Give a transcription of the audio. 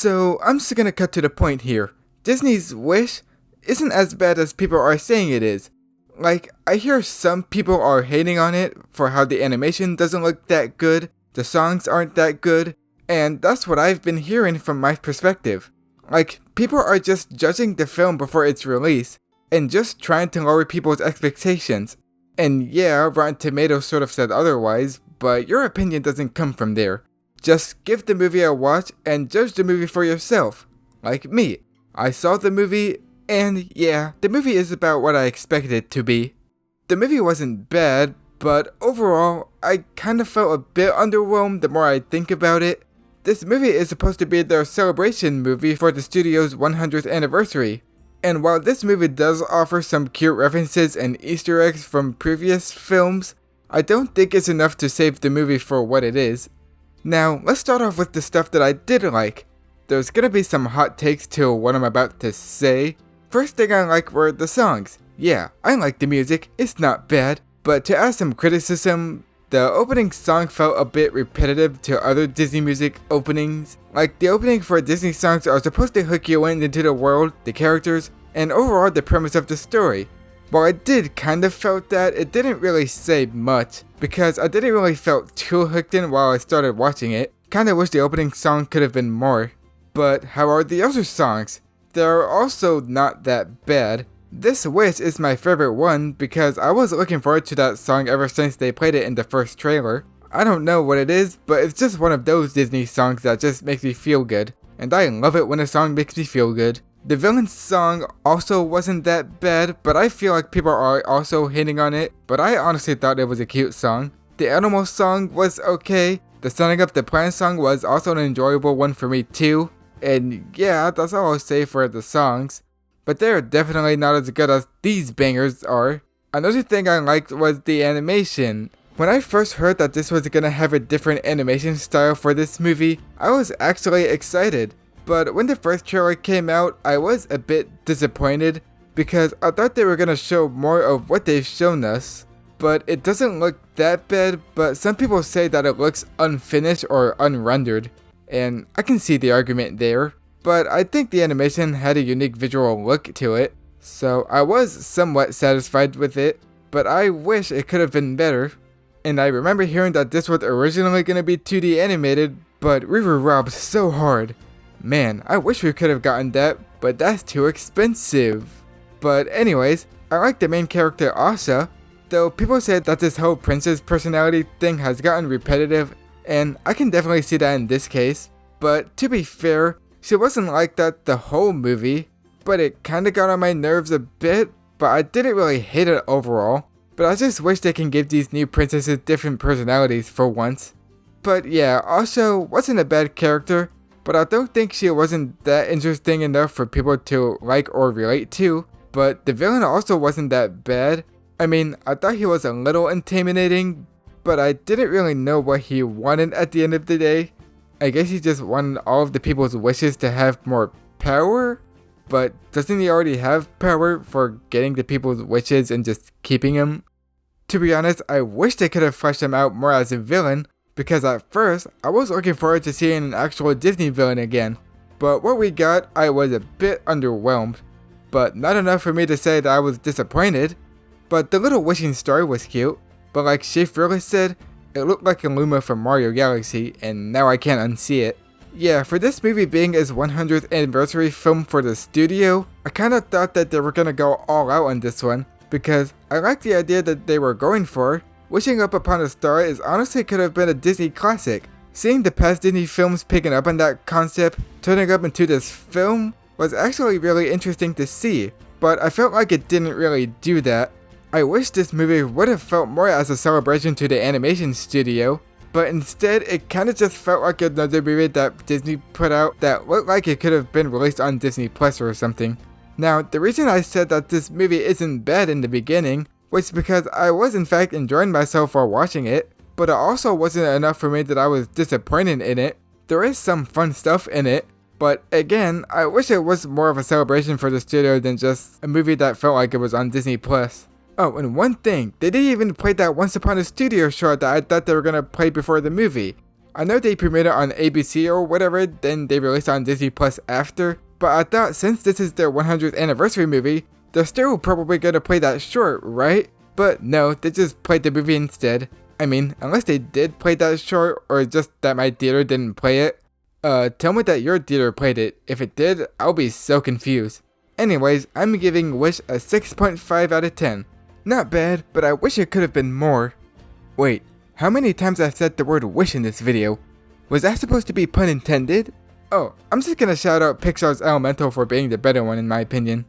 So, I'm just gonna cut to the point here. Disney's Wish isn't as bad as people are saying it is. Like, I hear some people are hating on it for how the animation doesn't look that good, the songs aren't that good, and that's what I've been hearing from my perspective. Like, people are just judging the film before its release, and just trying to lower people's expectations. And yeah, Rotten Tomatoes sort of said otherwise, but your opinion doesn't come from there. Just give the movie a watch and judge the movie for yourself. Like me. I saw the movie, and yeah, the movie is about what I expected it to be. The movie wasn't bad, but overall, I kinda felt a bit underwhelmed the more I think about it. This movie is supposed to be their celebration movie for the studio's 100th anniversary. And while this movie does offer some cute references and Easter eggs from previous films, I don't think it's enough to save the movie for what it is. Now, let's start off with the stuff that I did like. There's gonna be some hot takes to what I'm about to say. First thing I like were the songs. Yeah, I like the music, it's not bad, but to add some criticism, the opening song felt a bit repetitive to other Disney music openings. Like, the opening for Disney songs are supposed to hook you into the world, the characters, and overall the premise of the story. While I did kind of felt that, it didn't really say much, because I didn't really felt too hooked in while I started watching it. Kinda wish the opening song could have been more. But how are the other songs? They're also not that bad. This Wish is my favorite one because I was looking forward to that song ever since they played it in the first trailer. I don't know what it is, but it's just one of those Disney songs that just makes me feel good. And I love it when a song makes me feel good. The villain's song also wasn't that bad, but I feel like people are also hating on it, but I honestly thought it was a cute song. The animal song was okay. The Sunning Up the Planet song was also an enjoyable one for me too. And yeah, that's all I'll say for the songs. But they're definitely not as good as these bangers are. Another thing I liked was the animation. When I first heard that this was gonna have a different animation style for this movie, I was actually excited. But when the first trailer came out, I was a bit disappointed because I thought they were gonna show more of what they've shown us. But it doesn't look that bad, but some people say that it looks unfinished or unrendered. And I can see the argument there. But I think the animation had a unique visual look to it, so I was somewhat satisfied with it, but I wish it could have been better. And I remember hearing that this was originally going to be 2D animated, but we were robbed so hard. Man, I wish we could have gotten that, but that's too expensive. But anyways, I like the main character Asha, though people say that this whole princess personality thing has gotten repetitive, and I can definitely see that in this case. But to be fair, she wasn't like that the whole movie, but it kinda got on my nerves a bit, but I didn't really hate it overall. But I just wish they can give these new princesses different personalities for once. But yeah, Asha wasn't a bad character, but I don't think she wasn't that interesting enough for people to like or relate to. But the villain also wasn't that bad. I mean, I thought he was a little intimidating, but I didn't really know what he wanted at the end of the day. I guess he just wanted all of the people's wishes to have more power? But doesn't he already have power for getting the people's wishes and just keeping them? To be honest, I wish they could have fleshed him out more as a villain, because at first, I was looking forward to seeing an actual Disney villain again. But what we got, I was a bit underwhelmed. But not enough for me to say that I was disappointed. But the little wishing star was cute, but like Shafe really said, it looked like a Luma from Mario Galaxy, and now I can't unsee it. Yeah, for this movie being its 100th anniversary film for the studio, I kinda thought that they were gonna go all out on this one, because I like the idea that they were going for. Wishing Up Upon a Star is honestly could have been a Disney classic. Seeing the past Disney films picking up on that concept, turning up into this film, was actually really interesting to see, but I felt like it didn't really do that. I wish this movie would have felt more as a celebration to the animation studio, but instead it kinda just felt like another movie that Disney put out that looked like it could have been released on Disney Plus or something. Now, the reason I said that this movie isn't bad in the beginning was because I was in fact enjoying myself while watching it, but it also wasn't enough for me that I was disappointed in it. There is some fun stuff in it, but again, I wish it was more of a celebration for the studio than just a movie that felt like it was on Disney Plus. Oh, and one thing, they didn't even play that Once Upon a Studio short that I thought they were gonna play before the movie. I know they premiered it on ABC or whatever, then they released it on Disney Plus after, but I thought since this is their 100th anniversary movie, they're still probably gonna play that short, right? But no, they just played the movie instead. I mean, unless they did play that short, or just that my theater didn't play it. Tell me that your theater played it. If it did, I'll be so confused. Anyways, I'm giving Wish a 6.5 out of 10. Not bad, but I wish it could have been more. Wait, how many times I've said the word wish in this video? Was that supposed to be pun intended? Oh, I'm just gonna shout out Pixar's Elemental for being the better one in my opinion.